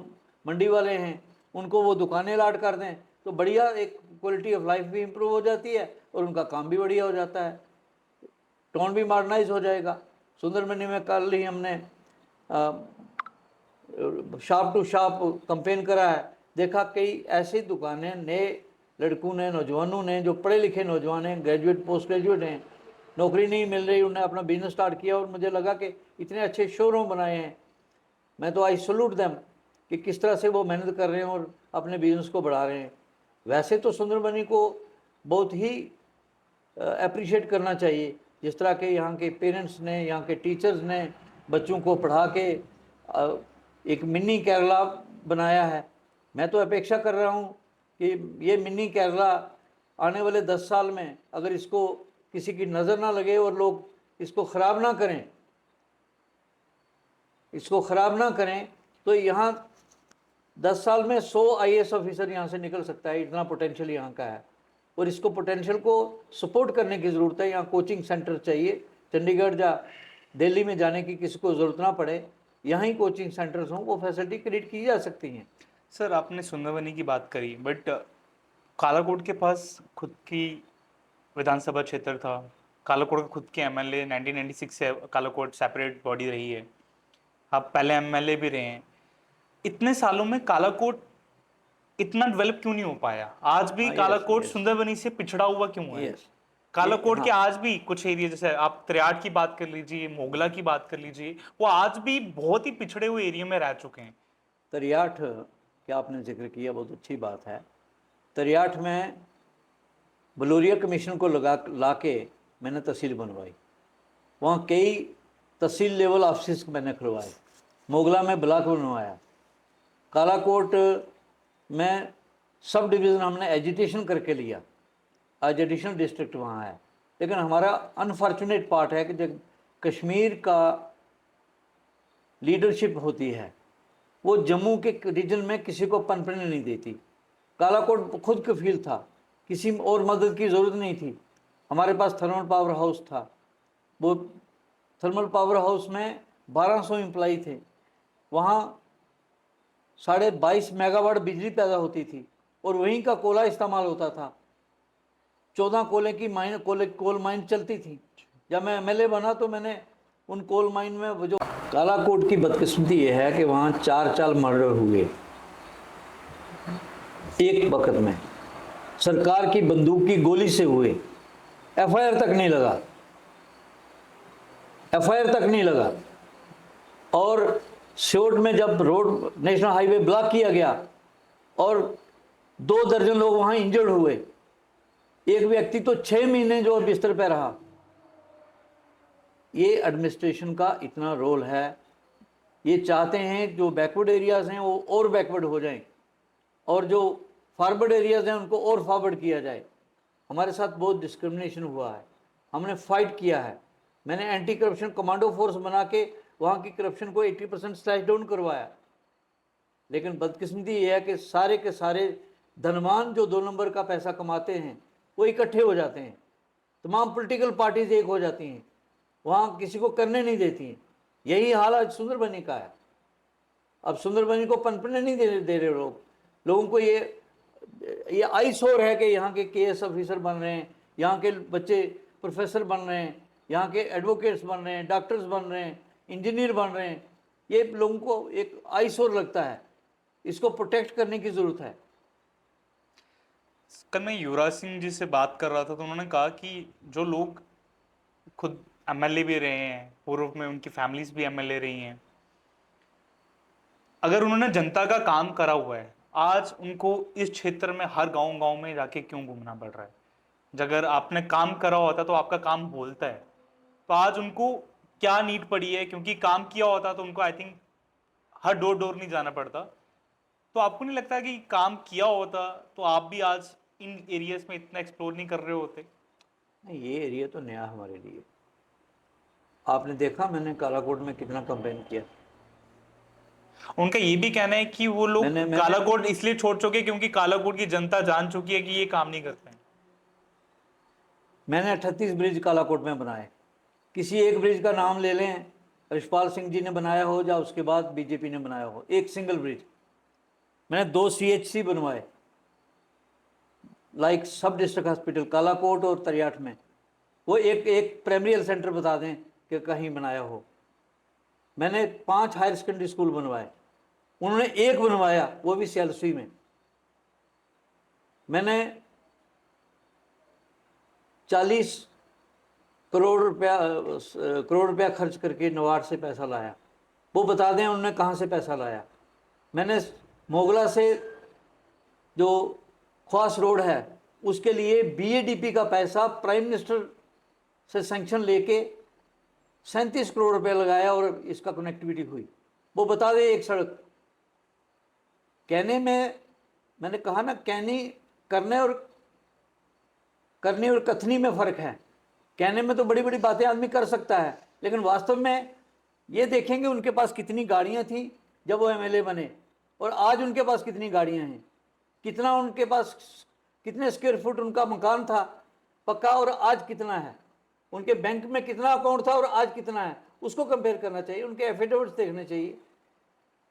मंडी वाले हैं उनको वो दुकानें लाट कर दें, तो बढ़िया एक क्वालिटी ऑफ लाइफ भी इम्प्रूव हो जाती है और उनका काम भी बढ़िया हो जाता है, टाउन भी मॉडर्नाइज हो जाएगा। सुंदरबनी में कल ही हमने शॉप टू शॉप कंपेन करा है, देखा कई ऐसी दुकानें नए लड़कों ने, नौजवानों ने, जो पढ़े लिखे नौजवान हैं, ग्रेजुएट पोस्ट ग्रेजुएट हैं, नौकरी नहीं मिल रही, उन्होंने अपना बिजनेस स्टार्ट किया और मुझे लगा कि इतने अच्छे शोरूम बनाए हैं। मैं तो आई सल्यूट देम कि किस तरह से वो मेहनत कर रहे हैं और अपने बिजनेस को बढ़ा रहे हैं। वैसे तो सुंदरबनी को बहुत ही अप्रिशिएट करना चाहिए, जिस तरह के यहाँ के पेरेंट्स ने, यहाँ के टीचर्स ने बच्चों को पढ़ा के एक मिनी केरला बनाया है। मैं तो अपेक्षा कर रहा हूँ कि ये मिनी केरला आने वाले 10 साल में अगर इसको किसी की नज़र ना लगे और लोग इसको ख़राब ना करें, तो यहाँ 10 साल में 100 IAS ऑफिसर यहाँ से निकल सकता है, इतना पोटेंशियल यहाँ का है। और इसको पोटेंशियल को सपोर्ट करने की ज़रूरत है। यहाँ कोचिंग सेंटर चाहिए, चंडीगढ़ या दिल्ली में जाने की किसी को ज़रूरत ना पड़े, यहाँ ही कोचिंग सेंटर्स हों, वो फैसिलिटी क्रिएट की जा सकती हैं। सर आपने सुंदरबनी की बात करी, बट कालाकोट के पास खुद की विधानसभा क्षेत्र था, कालाकोट का खुद के MLA 1996 से कालाकोट सेपरेट बॉडी रही है, आप पहले MLA भी रहे हैं। इतने सालों में कालाकोट इतना डेवलप क्यों नहीं हो पाया? आज भी कालाकोट सुंदरबनी से पिछड़ा हुआ क्यों है? कालाकोट के आज भी कुछ एरिया, जैसे आप त्रियाट की बात कर लीजिए, मोगला की बात कर लीजिए, वो आज भी बहुत ही पिछड़े हुए एरिया में रह चुके हैं। त्रियाट क्या आपने जिक्र किया, बहुत अच्छी बात है। त्रियाट में बलूरिया कमीशन को ला के मैंने तहसील बनवाई, वहाँ कई तहसील लेवल ऑफिस मैंने खुलवाए, मोगला में ब्लॉक बनवाया, कालाकोट में सब डिवीज़न हमने एजुटेशन करके लिया, आज एडिशनल डिस्ट्रिक्ट वहाँ है। लेकिन हमारा अनफॉर्चुनेट पार्ट है कि जब कश्मीर का लीडरशिप होती है वो जम्मू के रीजन में किसी को पनपने नहीं देती। काला कोट खुद कफील था, किसी और मदद की ज़रूरत नहीं थी। हमारे पास थर्मल पावर हाउस था, वो थर्मल पावर हाउस में 1200 एम्प्लाई थे, वहाँ 22.5 मेगावाट बिजली पैदा होती थी और वहीं का कोला इस्तेमाल होता था। 14 कोले की माइन कोल माइन चलती थी। जब मैं एमएलए बना तो मैंने उन कोल माइन में वो जो कालाकोट की बदकिस्मती ये है कि वहाँ 4 मर्डर हुए एक वक्त में, सरकार की बंदूक की गोली से हुए। एफआईआर तक नहीं लगा, एफआईआर तक नहीं लगा। और सियोट में जब रोड नेशनल हाईवे ब्लॉक किया गया और 2 दर्जन लोग वहाँ इंजर्ड हुए, एक व्यक्ति तो 6 महीने जो बिस्तर पे रहा। ये एडमिनिस्ट्रेशन का इतना रोल है। ये चाहते हैं जो बैकवर्ड एरियाज़ हैं वो और बैकवर्ड हो जाएं और जो फॉरवर्ड एरियाज़ हैं उनको और फॉरवर्ड किया जाए। हमारे साथ बहुत डिस्क्रिमिनेशन हुआ है, हमने फाइट किया है। मैंने एंटी करप्शन कमांडो फोर्स बना के वहाँ की करप्शन को 80% स्लैश डाउन करवाया। लेकिन बदकिस्मती ये है कि सारे के सारे धनवान जो 2 नंबर का पैसा कमाते हैं वो इकट्ठे हो जाते हैं, तमाम पॉलिटिकल पार्टीज एक हो जाती हैं, वहाँ किसी को करने नहीं देती हैं। यही हाल आज सुंदरबनी का है। अब सुंदरबनी को पनपने नहीं दे रहे लोगों को ये आईसोर है कि यहाँ के केएस ऑफिसर बन रहे हैं, यहाँ के बच्चे प्रोफेसर बन रहे हैं, यहाँ के एडवोकेट्स बन रहे हैं, डॉक्टर्स बन रहे हैं, इंजीनियर बन रहे हैं। ये लोगों को एक आईसोर लगता है, इसको प्रोटेक्ट करने की ज़रूरत है। कल मैं युवराज सिंह जी से बात कर रहा था तो उन्होंने कहा कि जो लोग खुद एमएलए भी रहे हैं, पूर्व में उनकी फैमिलीज भी एमएलए रही हैं, अगर उन्होंने जनता का काम करा हुआ है, आज उनको इस क्षेत्र में हर गांव में जाके क्यों घूमना पड़ रहा है? अगर आपने काम करा होता तो आपका काम बोलता है, तो आज उनको क्या नीड पड़ी है? क्योंकि काम किया होता तो उनको I think her door door नहीं जाना पड़ता। तो आपको नहीं लगता कि काम किया होता तो आप भी आज इन एरियाज में इतना एक्सप्लोर नहीं कर रहे होते? नहीं, ये एरिया तो नया हमारे लिए। आपने देखा मैंने कालाकोट में कितना कंपेन किया। उनका ये भी कहना है कि वो लोग कालाकोट इसलिए छोड़ चुके क्योंकि कालाकोट की जनता जान चुकी है कि ये काम नहीं करते हैं। मैंने 38 ब्रिज कालाकोट में बनाए। किसी एक ब्रिज का नाम ले लें, रिशपाल सिंह जी ने बनाया हो या उसके बाद बीजेपी ने बनाया हो, एक सिंगल ब्रिज। मैंने 2 CHC बनवाए, लाइक सब डिस्ट्रिक्ट हॉस्पिटल कालाकोट और तरियाट में। वो एक प्राइमरी हेल्थ सेंटर बता दें कि कहीं बनाया हो। मैंने 5 हायर सेकेंडरी स्कूल बनवाए, उन्होंने एक बनवाया, वो भी CLC में। मैंने 40 करोड़ रुपया खर्च करके नवाड़ से पैसा लाया। वो बता दें उन्होंने कहाँ से पैसा लाया। मैंने मोगला से जो ख्वास रोड है उसके लिए BADP का पैसा प्राइम मिनिस्टर से सैंक्शन लेके 37 करोड़ रुपए लगाया और इसका कनेक्टिविटी हुई। वो बता दे एक सड़क। कहने में मैंने कहा ना, करने और कथनी में फ़र्क है। कहने में तो बड़ी बड़ी बातें आदमी कर सकता है, लेकिन वास्तव में ये देखेंगे उनके पास कितनी गाड़ियाँ थी जब वो MLA बने और आज उनके पास कितनी गाड़ियाँ हैं, कितना उनके पास, कितने स्क्वायर फुट उनका मकान था पक्का और आज कितना है, उनके बैंक में कितना अकाउंट था और आज कितना है, उसको कंपेयर करना चाहिए। उनके एफिडेविट्स देखने चाहिए।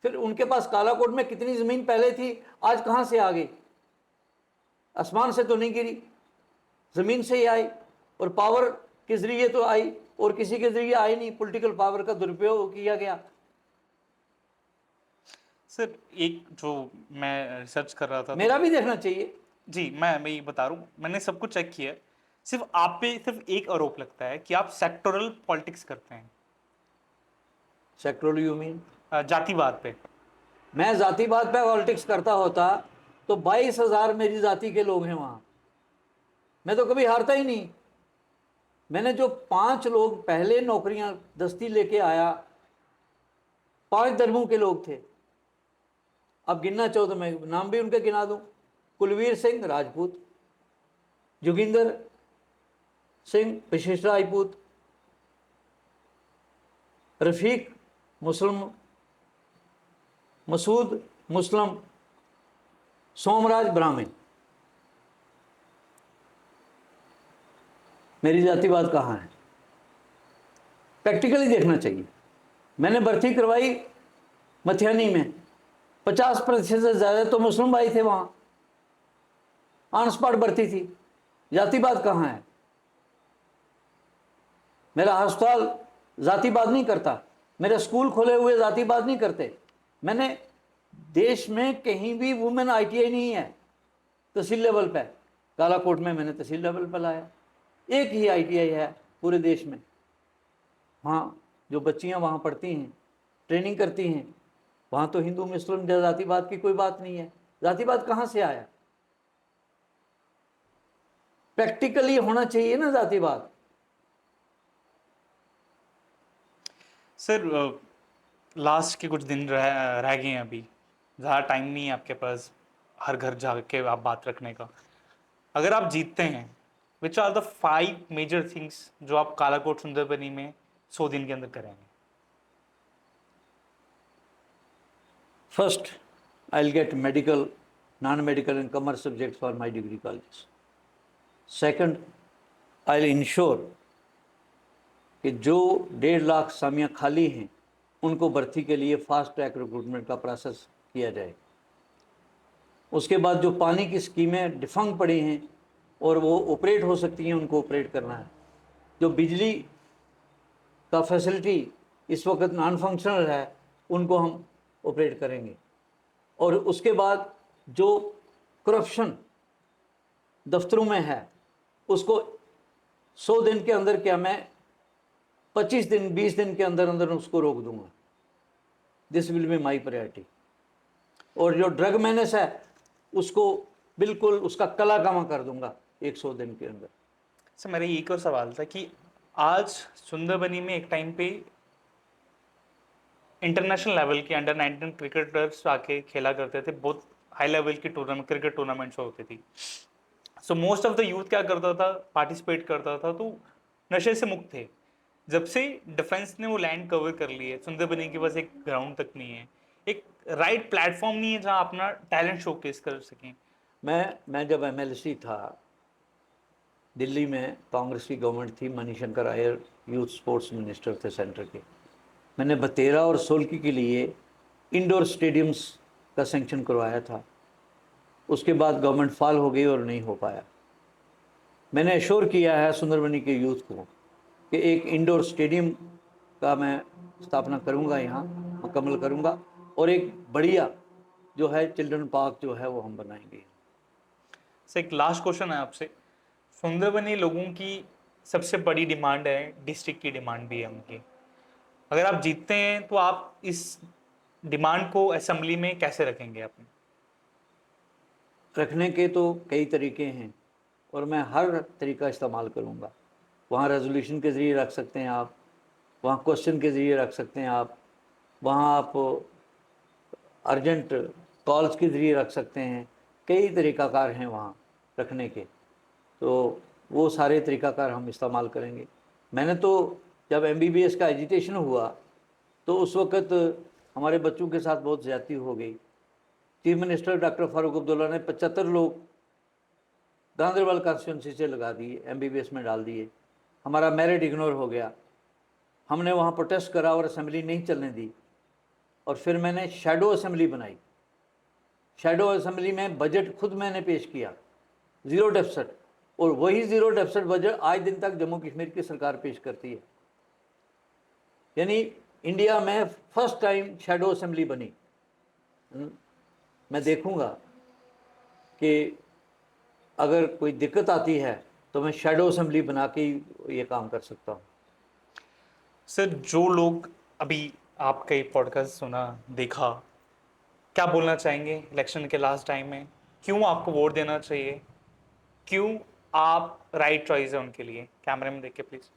फिर उनके पास कालाकोट में कितनी ज़मीन पहले थी, आज कहाँ से आ गई? आसमान से तो नहीं गिरी, ज़मीन से ही आई और पावर के ज़रिए तो आई और किसी के ज़रिए आई नहीं। पॉलिटिकल पावर का दुरुपयोग किया गया। सर एक जो मैं रिसर्च कर रहा था मेरा भी देखना चाहिए जी, मैं ये बता रहा हूँ, मैंने सब कुछ चेक किया है। सिर्फ आप पे सिर्फ एक आरोप लगता है कि आप सेक्टोरल पॉलिटिक्स करते हैं। Sectoral you mean? जातिवाद पे। मैं जातिवाद पे पॉलिटिक्स करता होता तो 22,000 मेरी जाति के लोग हैं वहाँ, मैं तो कभी हारता ही नहीं। मैंने जो 5 लोग पहले नौकरियां दस्ती लेके आया, 5 धर्मों के लोग थे। अब गिनना चाहो तो मैं नाम भी उनके गिना दूं। कुलवीर सिंह राजपूत, जोगिंदर सिंह विशिष्ट राजपूत, रफीक मुस्लिम मसूद मुस्लिम, सोमराज ब्राह्मण। मेरी जातिवाद कहाँ है? प्रैक्टिकली देखना चाहिए। मैंने भर्ती करवाई मथियानी में, 50% से ज़्यादा तो मुस्लिम भाई थे वहाँ, ऑन स्पॉट भर्ती थी। जातिवाद कहाँ है? मेरा अस्पताल जातिवाद नहीं करता, मेरे स्कूल खोले हुए जातिवाद नहीं करते। मैंने देश में कहीं भी वुमेन आईटीआई नहीं है तहसील लेवल पे। कालाकोट में मैंने तहसील लेवल पर लाया, एक ही आईटीआई है पूरे देश में। वहाँ जो बच्चियाँ वहाँ पढ़ती हैं, ट्रेनिंग करती हैं, वहाँ तो हिंदू मुस्लिम जातिवाद की कोई बात नहीं है। जातिवाद कहाँ से आया? प्रैक्टिकली होना चाहिए ना जातिवाद। सर लास्ट के कुछ दिन रह गए हैं अभी, ज़्यादा टाइम नहीं है आपके पास हर घर जाके आप बात रखने का। अगर आप जीतते हैं, which are the 5 major things जो आप कालाकोट सुंदरबनी में 100 दिन के अंदर करेंगे? First, I'll get medical, non-medical and commerce subjects for my degree colleges. Second, I'll ensure कि जो 1.5 लाख असामियाँ खाली हैं उनको भर्ती के लिए फास्ट ट्रैक रिक्रूटमेंट का प्रोसेस किया जाए। उसके बाद जो पानी की स्कीमें डिफंग पड़ी हैं और वो ऑपरेट हो सकती हैं, उनको ऑपरेट करना है। जो बिजली का फैसिलिटी इस वक्त नॉन फंक्शनल है, उनको हम ऑपरेट करेंगे। और उसके बाद जो करप्शन दफ्तरों में है उसको 100 दिन के अंदर, क्या मैं 25 दिन 20 दिन के अंदर अंदर उसको रोक दूंगा। This will be my priority. और जो ड्रग मैनेस है उसको बिल्कुल उसका कला कामा कर दूंगा 100 दिन के अंदर। सर मेरा एक और सवाल था कि आज सुंदरबनी में एक टाइम पे इंटरनेशनल लेवल के अंडर 19 क्रिकेटर्स आके खेला करते थे, बहुत हाई लेवल की टूर्नामेंट क्रिकेट टूर्नामेंट्स होती थी। So most of the youth क्या करता था, पार्टिसिपेट करता था, तो नशे से मुक्त थे। जब से डिफेंस ने वो लैंड कवर कर ली है, सुंदरबनी के पास एक ग्राउंड तक नहीं है, एक राइट प्लेटफॉर्म नहीं है जहाँ अपना टैलेंट शोकेस कर सकें। मैं जब एमएलसी था, दिल्ली में कांग्रेस की गवर्नमेंट थी, Manishankar Iyer youth sports minister थे सेंटर के। मैंने बतेरा और सोलकी के लिए इंडोर स्टेडियम्स का सेंक्शन करवाया था। उसके बाद गवर्नमेंट फॉल हो गई और नहीं हो पाया। मैंने एश्योर किया है सुंदरबनी के यूथ को कि एक इंडोर स्टेडियम का मैं स्थापना करूंगा, यहाँ मुकम्मल करूंगा, और एक बढ़िया जो है चिल्ड्रन पार्क जो है वो हम बनाएंगे। सर एक लास्ट क्वेश्चन है आपसे। सुंदरबनी लोगों की सबसे बड़ी डिमांड है, डिस्ट्रिक्ट की डिमांड भी है उनकी। अगर आप जीतते हैं तो आप इस डिमांड को असेंबली में कैसे रखेंगे अपने? रखने के तो कई तरीके हैं और मैं हर तरीका इस्तेमाल करूँगा। वहाँ रेजोल्यूशन के ज़रिए रख सकते हैं आप, वहाँ क्वेश्चन के ज़रिए रख सकते हैं आप, वहाँ आप अर्जेंट कॉल्स के ज़रिए रख सकते हैं। कई तरीक़ाकार हैं वहाँ रखने के, तो वो सारे तरीक़ाकार हम इस्तेमाल करेंगे। मैंने तो जब एमबीबीएस का एजिटेशन हुआ तो उस वक़्त हमारे बच्चों के साथ बहुत ज़्यादती हो गई। Chief minister doctor Farooq Abdullah ने 75 लोग गांधरबल कॉन्स्टिट्यूंसी से लगा दिए, एमबीबीएस में डाल दिए। हमारा मेरिट इग्नोर हो गया। हमने वहाँ प्रोटेस्ट करा और असेंबली नहीं चलने दी, और फिर मैंने शैडो असेंबली बनाई। शैडो असेंबली में बजट खुद मैंने पेश किया, ज़ीरो डेफिसिट, और वही ज़ीरो डेफिसिट बजट आज दिन तक जम्मू कश्मीर की सरकार पेश करती है। यानी इंडिया में फर्स्ट टाइम शैडो असेंबली बनी। मैं देखूंगा कि अगर कोई दिक्कत आती है तो मैं शैडो असेंबली बना के ये काम कर सकता हूँ। सर जो लोग अभी आपका ये पॉडकास्ट सुना, देखा, क्या बोलना चाहेंगे इलेक्शन के लास्ट टाइम में? क्यों आपको वोट देना चाहिए? क्यों आप राइट चॉइस है उनके लिए? कैमरे में देख के प्लीज।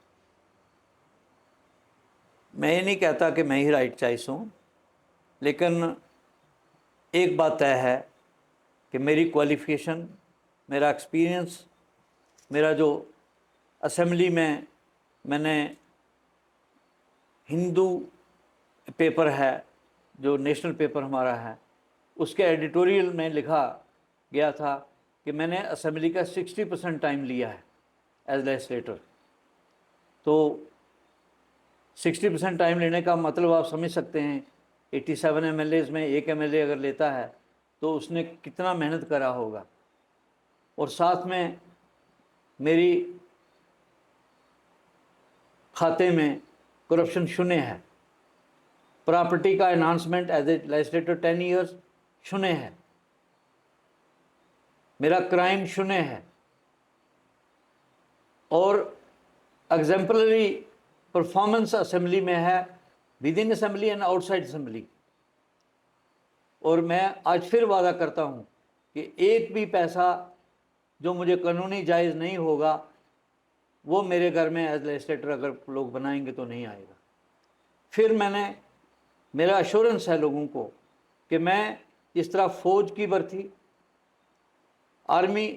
मैं ये नहीं कहता कि मैं ही राइट चॉइस हूँ, लेकिन एक बात तय है कि मेरी क्वालिफ़िकेशन, मेरा एक्सपीरियंस, मेरा जो असेंबली में मैंने हिंदू पेपर है जो नेशनल पेपर हमारा है, उसके एडिटोरियल में लिखा गया था कि मैंने असेंबली का 60% टाइम लिया है एज लेजिस्लेटर। तो 60% टाइम लेने का मतलब आप समझ सकते हैं, 87 MLAs में एक MLA अगर लेता है तो उसने कितना मेहनत करा होगा। और साथ में मेरी खाते में करप्शन शून्य है, प्रॉपर्टी का enhancement as a legislator 10 years शून्य है, मेरा क्राइम शून्य है, और एग्जाम्पलरी परफॉर्मेंस असेंबली में है, with in assembly and outside assembly. और मैं आज फिर वादा करता हूँ कि एक भी पैसा जो मुझे कानूनी जायज़ नहीं होगा वो मेरे घर में एज लेजिस्लेटर अगर लोग बनाएंगे तो नहीं आएगा। फिर मेरा अश्योरेंस है लोगों को कि मैं इस तरह फ़ौज की भर्ती, आर्मी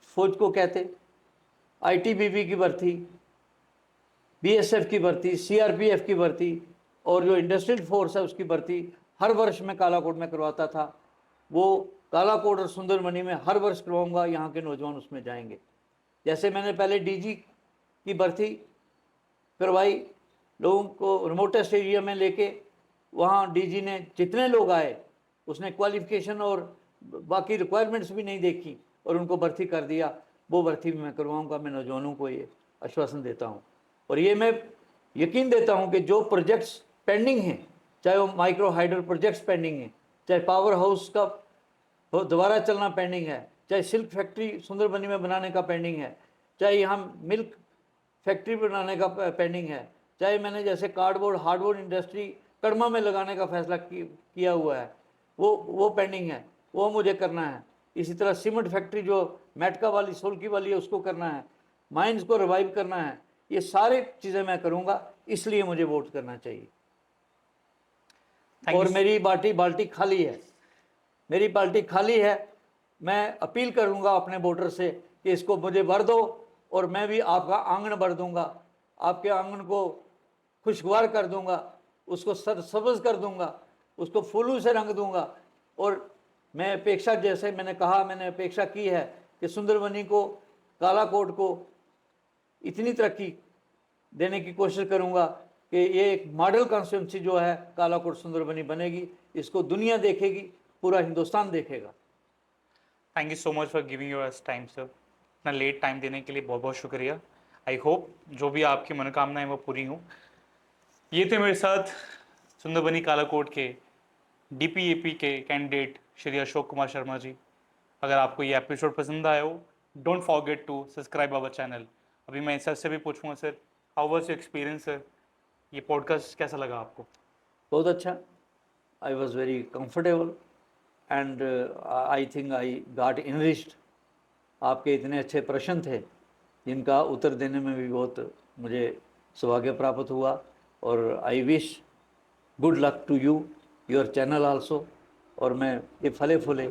फ़ौज को कहते, ITBP की भर्ती, BSF की भर्ती, CRPF की भर्ती और जो इंडस्ट्रियल फोर्स है उसकी भर्ती हर वर्ष मैं कालाकोट में करवाता था। वो कालाकोट और सुंदरबनी में हर वर्ष करवाऊंगा, यहाँ के नौजवान उसमें जाएंगे। जैसे मैंने पहले DG की भर्ती करवाई, लोगों को रिमोटेस्ट एरिया में लेके, वहाँ DG ने जितने लोग आए उसने क्वालिफिकेशन और बाकी रिक्वायरमेंट्स भी नहीं देखी और उनको भर्ती कर दिया। वो भर्ती भी मैं करवाऊंगा, मैं नौजवानों को ये आश्वासन देता हूँ। और ये मैं यकीन देता हूँ कि जो प्रोजेक्ट्स पेंडिंग हैं, चाहे वो माइक्रो हाइडल प्रोजेक्ट्स पेंडिंग हैं, चाहे पावर हाउस का दोबारा चलना पेंडिंग है, चाहे सिल्क फैक्ट्री सुंदरबनी में बनाने का पेंडिंग है, चाहे यहाँ मिल्क फैक्ट्री बनाने का पेंडिंग है, चाहे मैंने जैसे कार्डबोर्ड हार्डबोर्ड इंडस्ट्री कड़मा में लगाने का फैसला किया हुआ है, वो पेंडिंग है, वो मुझे करना है। इसी तरह सीमेंट फैक्ट्री जो मेटका वाली सोलकी वाली है उसको करना है, माइंस को रिवाइव करना है। ये सारी चीज़ें मैं करूँगा, इसलिए मुझे वोट करना चाहिए। और मेरी बाल्टी खाली है, मेरी बाल्टी खाली है। मैं अपील करूंगा अपने वोटर से कि इसको मुझे भर दो और मैं भी आपका आंगन भर दूंगा, आपके आंगन को खुशगवार कर दूंगा, उसको सरसब्ज कर दूंगा, उसको फूलों से रंग दूंगा। और मैं अपेक्षा, जैसे मैंने कहा, मैंने अपेक्षा की है कि सुंदरबनी को, कालाकोट को इतनी तरक्की देने की कोशिश करूंगा कि ये एक मॉडल कॉन्स्टिट्यूंसी जो है कालाकोट सुंदरबनी बनेगी, इसको दुनिया देखेगी, पूरा हिंदुस्तान देखेगा। Thank you so much for giving your time sir. इतना लेट टाइम देने के लिए बहुत बहुत शुक्रिया। आई होप जो भी आपकी मनोकामनाएं वो पूरी हों। ये थे मेरे साथ सुंदरबनी कालाकोट के DPAP के कैंडिडेट श्री अशोक कुमार शर्मा जी। अगर आपको ये एपिसोड पसंद आया हो, don't forget to subscribe our channel. अभी मैं सर से भी पूछूंगा, sir how was your experience sir, ये पॉडकास्ट कैसा लगा आपको? बहुत अच्छा, I was very comfortable and I think I got enriched. आपके इतने अच्छे प्रश्न थे जिनका उत्तर देने में भी बहुत मुझे सौभाग्य प्राप्त हुआ। और I wish good luck to you, your channel also. और मैं ये फले फूले,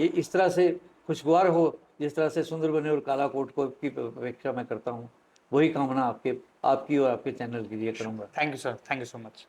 ये इस तरह से खुशगवार हो जिस तरह से सुंदरबनी और कालाकोट को की अपेक्षा मैं करता हूँ, वही कामना आपकी और आपके चैनल के लिए करूँगा। Thank you sir, thank you so much.